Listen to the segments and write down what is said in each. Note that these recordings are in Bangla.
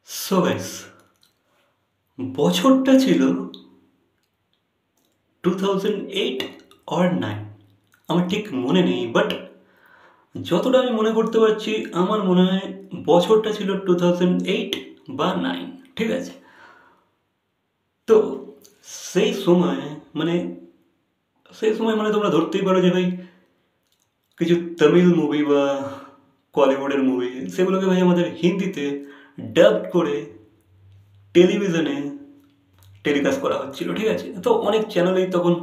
সো গাইস, বছরটা ছিল 2008 অর 9, আমার ঠিক মনে নেই, বাট যতটা আমি মনে করতে পারছি আমার মনে হয় বছরটা ছিল 2008 বা 9, ঠিক আছে। তো সেই সময় মানে সেই সময় তোমরা ধরতেই পারো যে ভাই কিছু তামিল মুভি বা কলিউডের মুভি সেগুলোকে ভাই আমাদের হিন্দিতে ডাব করে টেলিভিশনে টেলিকাস্ট করা হচ্ছিল, ঠিক আছে। তো অনেক চ্যানেলেই তখন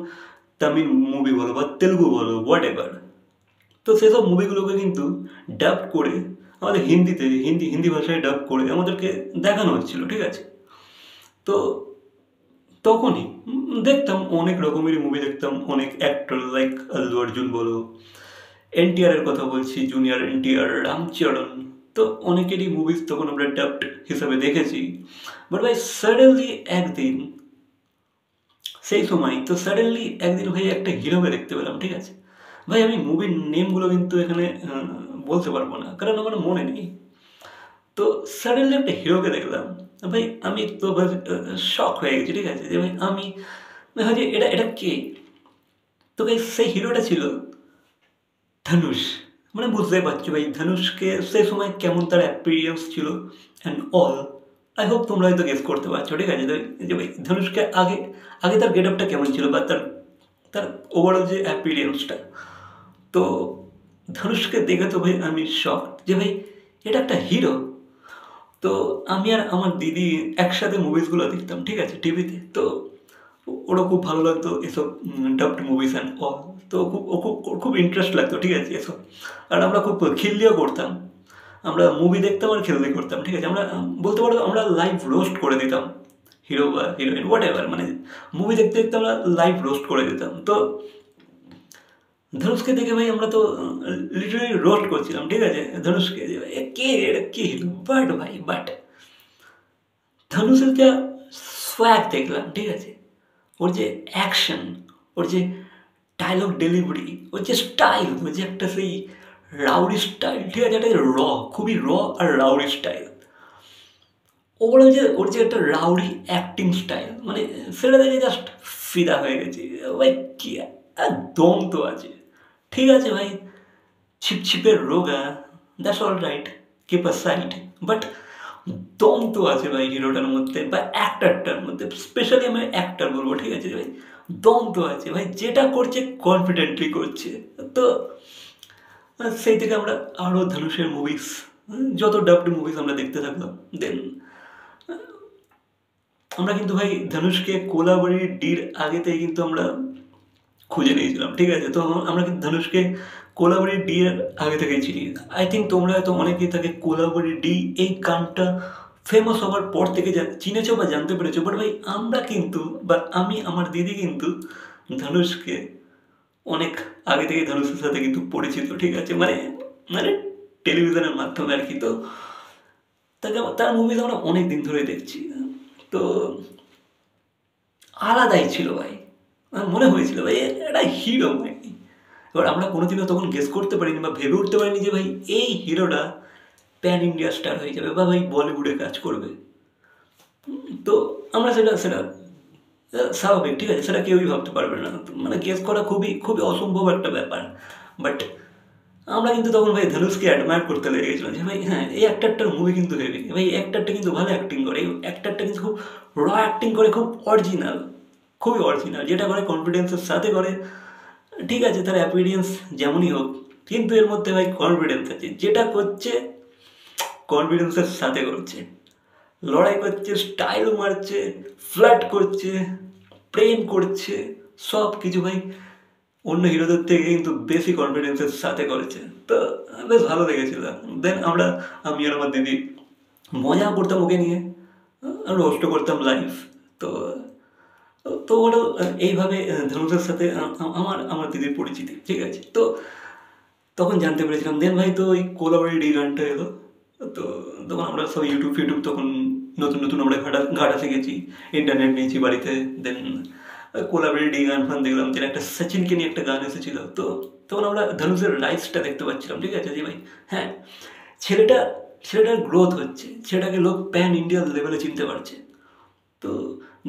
তামিল মুভি বলো বা তেলুগু বলো হোয়াট এভার, তো সেসব মুভিগুলোকে কিন্তু ডাব করে আমাদের হিন্দিতে হিন্দি হিন্দি ভাষায় ডাব করে আমাদেরকে দেখানো হচ্ছিল, ঠিক আছে। তো তখনই দেখতাম অনেক রকমেরই মুভি, দেখতাম অনেক অ্যাক্টর লাইক আল্লু অর্জুন বলো, এনটিআর এর কথা বলছি, জুনিয়র এনটিআর, রামচরণ, তো অনেকেরই মুভিজ তখন আমরা ডাবড হিসাবে দেখেছি। বাট ভাই সাডেনলি একদিন, সেই সময় তো সাডেনলি একদিন ভাই একটা হিরোকে দেখতে পেলাম, ঠিক আছে। ভাই আমি মুভির নেমগুলো কিন্তু এখানে বলতে পারবো না কারণ আমার মনে নেই। তো সাডেনলি একটা হিরোকে দেখলাম, ভাই আমি তো শক হয়ে গেছি, ঠিক আছে, যে ভাই আমি ভাই যে এটা এটা কে। তো ভাই সেই হিরোটা ছিল ধনুষ। মানে বুঝতে পারছি ভাই ধনুষকে সেই সময় কেমন তার অ্যাপিরিয়েন্স ছিল অ্যান্ড অল। আই হোপ তোমরা হয়তো গেস করতে পারছো, ঠিক আছে, যে ভাই ধনুষকে আগে আগে তার গেট আপটা কেমন ছিল বা তার তার ওভারঅল যে অ্যাপিরিয়েন্সটা। তো ধনুষকে দেখে তো ভাই আমি শক যে ভাই এটা একটা হিরো। তো আমি আর আমার দিদি একসাথে মুভিসগুলো দেখতাম, ঠিক আছে, টিভিতে। তো ওরও খুব ভালো লাগতো এসব ডাবড মুভিস অ্যান্ড অল। তো ওর খুব ইন্টারেস্ট লাগতো, ঠিক আছে, এসব। আর আমরা খুব খিল্লিও করতাম, আমরা মুভি দেখতাম আর খিল্লি করতাম, ঠিক আছে। আমরা বলতে পারো আমরা লাইভ রোস্ট করে দিতাম হিরো বা হিরোইন হোয়াট এভার, মানে মুভি দেখতে দেখতে আমরা লাইভ রোস্ট করে দিতাম। তো ধনুষকে দেখে ভাই আমরা তো লিটারালি রোস্ট করছিলাম, ঠিক আছে, ধনুষকে যে ভাই এ কে, এটা কে হিরো। বাট ভাই বাট ধনুষের যা সোয়াগ দেখলাম, ঠিক আছে, ওর যে অ্যাকশন, ওর যে ডায়লগ ডেলিভারি, ওর যে স্টাইল, ওর যে একটা সেই রাউডি স্টাইল, ঠিক আছে, একটা খুবই আর রাউডি স্টাইল। ওগুলো যে ওর যে একটা রাউডি অ্যাক্টিং স্টাইল, মানে সেটা দেখে জাস্ট ফিদা হয়ে গেছি ভাই। কি আর দম তো আছে, ঠিক আছে ভাই, ছিপছিপের রোগা, that's all right, keep a side, but দম তো আছে ভাই হিরোটার মধ্যে বা অ্যাক্টারটার মধ্যে। স্পেশালি আমি অ্যাক্টার বলবো, ঠিক আছে ভাই, দম তো আছে ভাই, যেটা করছে কনফিডেন্টলি করছে। তো সেই থেকে আমরা আরও ধনুষের মুভিস, যত ডাবড মুভিস আমরা দেখতে থাকলাম। দেন আমরা কিন্তু ভাই ধনুষকে কোলাবাড়ি ডির আগেতেই কিন্তু আমরা খুঁজে নিয়েছিলাম, ঠিক আছে। তো আমরা কিন্তু ধনুষকে কোলাবাড়ি ডি এর আগে থেকেই চিনি। আই থিঙ্ক তোমরা হয়তো অনেকেই তাকে কোলাবাড়ি ডি এই গানটা ফেমাস হওয়ার পর থেকে চিনেছো বা জানতে পেরেছো। বাট ভাই আমরা কিন্তু বা আমি আমার দিদি কিন্তু ধনুষকে অনেক আগে থেকে ধনুষের সাথে কিন্তু পরিচিত, ঠিক আছে, মানে মানে টেলিভিশনের মাধ্যমে আর কি। তো তাকে তার মুভিজ আমরা অনেক দিন ধরে দেখছি। তো আলাদাই ছিল ভাই, আমার মনে হয়েছিল ভাই এটা হিরো ভাই। এবার আমরা কোনোদিনও তখন গেস করতে পারিনি বা ভেবে উঠতে পারিনি যে ভাই এই হিরোটা প্যান ইন্ডিয়া স্টার হয়ে যাবে বা ভাই বলিউডে কাজ করবে। তো আমরা সেটা সেটা স্বাভাবিক, ঠিক আছে, সেটা কেউই ভাবতে পারবে না, মানে গেস করা খুবই খুবই অসম্ভব একটা ব্যাপার। বাট আমরা কিন্তু তখন ভাই ধনুষকে অ্যাডমায়ার করতে লেগে গেছিলাম যে ভাই হ্যাঁ এই অ্যাক্টারটার মুভি কিন্তু হেভি, ভাই এই অ্যাক্টারটা কিন্তু ভালো অ্যাক্টিং করে, এই অ্যাক্টারটা কিন্তু খুব র অ্যাক্টিং করে, খুব অরিজিনাল, খুবই অরিজিনাল, যেটা করে কনফিডেন্সের সাথে করে, ঠিক আছে, তার অ্যাপিরিয়েন্স যেমনই হোক কিন্তু এর মধ্যে ভাই কনফিডেন্স আছে, যেটা করছে কনফিডেন্সের সাথে করছে, লড়াই করছে, স্টাইল মারছে, ফ্ল্যাট করছে, প্রেম করছে, সব কিছু ভাই অন্য হিরোদের থেকে কিন্তু বেশি কনফিডেন্সের সাথে করেছে। তো বেশ ভালো লেগেছিল। দেন আমি আর আমার দিদি মজা করতাম ওকে নিয়ে, রোস্ট করতাম লাইভ। তো তো ওটা এইভাবে ধনুষের সাথে আমার আমার দিদির পরিচিতি, ঠিক আছে। তো তখন জানতে পেরেছিলাম। দেন ভাই তো ওই কোলাবাড়ি ডি গানটা এলো। তো তখন আমরা সব ইউটিউব তখন নতুন নতুন আমরা ঘাটা শিখেছি, ইন্টারনেট নিয়েছি বাড়িতে। দেন কোলাবাড়ি ডি গান ফান দেখলাম, যেটা একটা সচিনকে নিয়ে একটা গান এসেছিল। তো তখন আমরা ধনুষের লাইফসটা দেখতে পাচ্ছিলাম, ঠিক আছে, যে ভাই হ্যাঁ ছেলেটা সেটার গ্রোথ হচ্ছে, সেটাকে লোক প্যান ইন্ডিয়া লেভেলে চিনতে পারছে। তো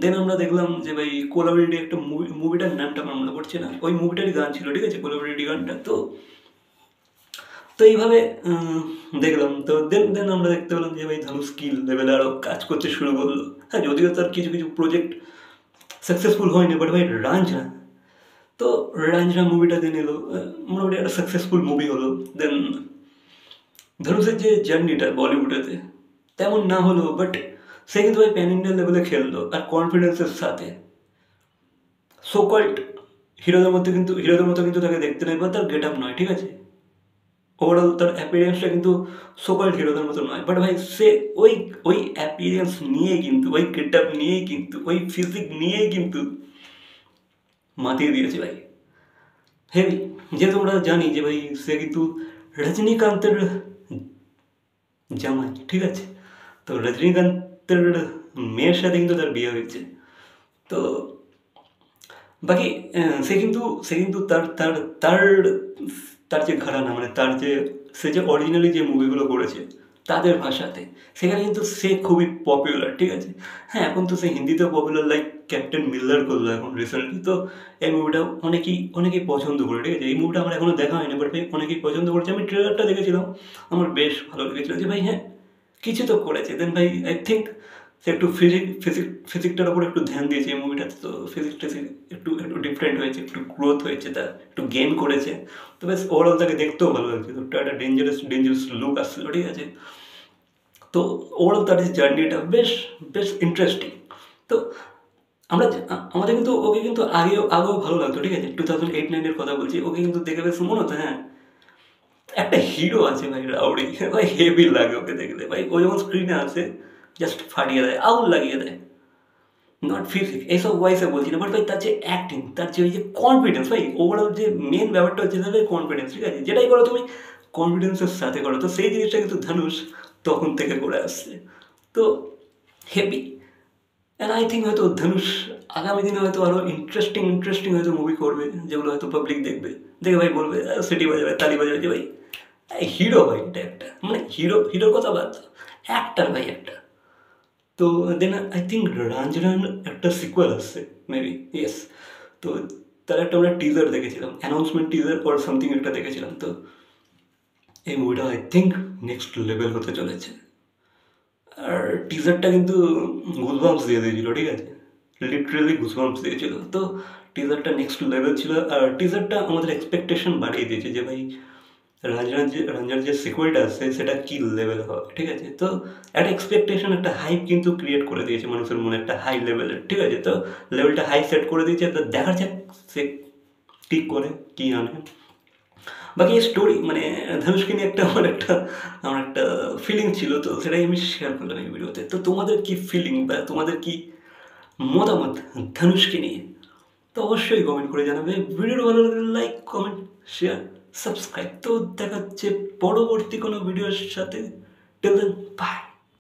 দেন আমরা দেখলাম যে ভাই কোলাবরেটি একটা মুভিটার নামটা আমার মনে পড়ছে না, ওই মুভিটারই গান ছিল, ঠিক আছে, কোলাবরেটি গানটা। তো তো এইভাবে দেখলাম। তো দেন দেন আমরা দেখতে পেলাম যে ভাই ধানুষ স্কিল লেভেলে আরও কাজ করতে শুরু করলো। হ্যাঁ, যদিও তার কিছু কিছু প্রজেক্ট সাকসেসফুল হয়নি, বাট ভাই রাঞ্ঝনা, তো রাঞ্ঝনা মুভিটা দেন এলো, মোটামুটি একটা সাকসেসফুল মুভি হলো। দেন ধনুষের যে জার্নিটা বলিউডেতে তেমন না হলো, বাট সে কিন্তু ভাই প্যান ইন্ডিয়ান লেভেলে খেললো আর কনফিডেন্সের সাথে। সো কল্ড হিরোদের মতো কিন্তু তাকে দেখতে নেই, বা তার গেট আপ নয়, ঠিক আছে, ওভারঅল তার অ্যাপিয়ারেন্সটা কিন্তু সো কল্ড হিরোদের মতো নয়, বাট ভাই সে ওই ওই অ্যাপিয়ারেন্স নিয়ে কিন্তু, ওই গেট আপ নিয়েই কিন্তু, ওই ফিজিক নিয়েই কিন্তু মাতিয়ে দিয়েছে ভাই, হেভি। যেহেতু আমরা জানি যে ভাই সে কিন্তু রজনীকান্তের জামাই, ঠিক আছে, তো রজনীকান্তের মেয়ের সাথে কিন্তু তার বিয়ে হয়েছে। তো বাকি সে কিন্তু তার তার তার তার যে ঘরানা, মানে তার যে সে যে অরিজিনালি যে মুভিগুলো করেছে তাদের ভাষাতে, সেখানে কিন্তু সে খুবই পপুলার, ঠিক আছে। হ্যাঁ, এখন তো সে হিন্দিতেও পপুলার, লাইক ক্যাপ্টেন মিল্লার করলো এখন রিসেন্টলি। তো এই মুভিটা অনেকেই পছন্দ করে, ঠিক আছে। এই মুভিটা আমার এখনও দেখা হয়নি, বাট ভাই অনেকেই পছন্দ করেছে। আমি ট্রেলারটা দেখেছিলাম, আমার বেশ ভালো লেগেছিলো যে ভাই হ্যাঁ কিছু তো করেছে। দেন ভাই আই থিঙ্ক সে একটু ফিজিকটার ওপর একটু ধ্যান দিয়েছে এই মুভিটাতে। তো ফিজিকটা একটু একটু ডিফারেন্ট হয়েছে, একটু গ্রোথ হয়েছে, তার একটু গেইন করেছে। তো বেশ ওভারঅল তাকে দেখতেও ভালো লাগছে, তো একটা ডেঞ্জারাস লুক আসছিল, ঠিক আছে। তো ওভারঅল তার যে জার্নিটা বেশ বেশ ইন্টারেস্টিং। তো আমাদের কিন্তু ওকে কিন্তু আগেও ভালো লাগতো, ঠিক আছে। 2008-9 কথা বলছি, ওকে কিন্তু দেখে বেশ মনে হতো হ্যাঁ একটা হিরো আছে ভাই, রাউডি ভাই, হেভি লাগে ওকে দেখলে ভাই। ও যখন স্ক্রিনে আসে জাস্ট ফাটিয়ে দেয়, আউল লাগিয়ে দেয়। নট ফিজিক এইসব ওয়াইসে বলছি না, বাট ভাই তার যে অ্যাক্টিং, তার যে ওই যে কনফিডেন্স, ভাই ওভারঅল যে মেন ব্যাপারটা হচ্ছে তাদের কনফিডেন্স, ঠিক আছে। যেটাই করো তুমি কনফিডেন্সের সাথে করো, তো সেই জিনিসটা কিন্তু ধনুষ তখন থেকে করে আসছে। তো হেভি। অ্যান্ড আই থিঙ্ক হয়তো ধনুষ আগামী দিনে হয়তো আরও ইন্টারেস্টিং হয়তো মুভি করবে, যেগুলো হয়তো পাবলিক দেখে ভাই বলবে, সিটি বাজাবে, তালি বাজাবে যে ভাই হিরো, ভাই এটা একটা, মানে হিরোর কথা বাদ, অ্যাক্টার ভাই একটা। তো দেন আই থিঙ্ক রাঞ্জনার একটা সিকুয়েল আসছে মেবি, ইয়েস। তো তার একটা আমরা টিজার দেখেছিলাম, অ্যানাউন্সমেন্ট টিজার অর সামথিং একটা দেখেছিলাম। তো এই মুভিটা আই থিঙ্ক নেক্সট লেভেল হতে চলেছে। আর টিজারটা কিন্তু গুজবাম্পস দিয়ে দিয়েছিল, ঠিক আছে, লিটারেলি গুজবাম্পস দিয়েছিল। তো টিজারটা নেক্সট লেভেল ছিল, আর টিজারটা আমাদের এক্সপেকটেশন বাড়িয়ে দিয়েছে যে ভাই রাঞ্জার যে সিকুয়েলটা আছে সেটা কী লেভেল হবে, ঠিক আছে। তো একটা এক্সপেকটেশন, একটা হাইপ কিন্তু ক্রিয়েট করে দিয়েছে মানুষের মনে, একটা হাই লেভেলের, ঠিক আছে। তো লেভেলটা হাই সেট করে দিয়েছে, তো দেখার যাক সে কী করে, কী আনে। বাকি এই স্টোরি মানে ধনুষকে নিয়ে আমার একটা ফিলিং ছিল, তো সেটাই আমি শেয়ার করলাম এই ভিডিওতে। তো তোমাদের কি ফিলিং বা তোমাদের কি মতামত ধনুষকে নিয়ে, তো অবশ্যই কমেন্ট করে জানাবে। ভিডিওটা ভালো লাগলে লাইক, কমেন্ট, শেয়ার, সাবস্ক্রাইব। তো দেখা হচ্ছে পরবর্তী কোনো ভিডিওর সাথে। Till then by.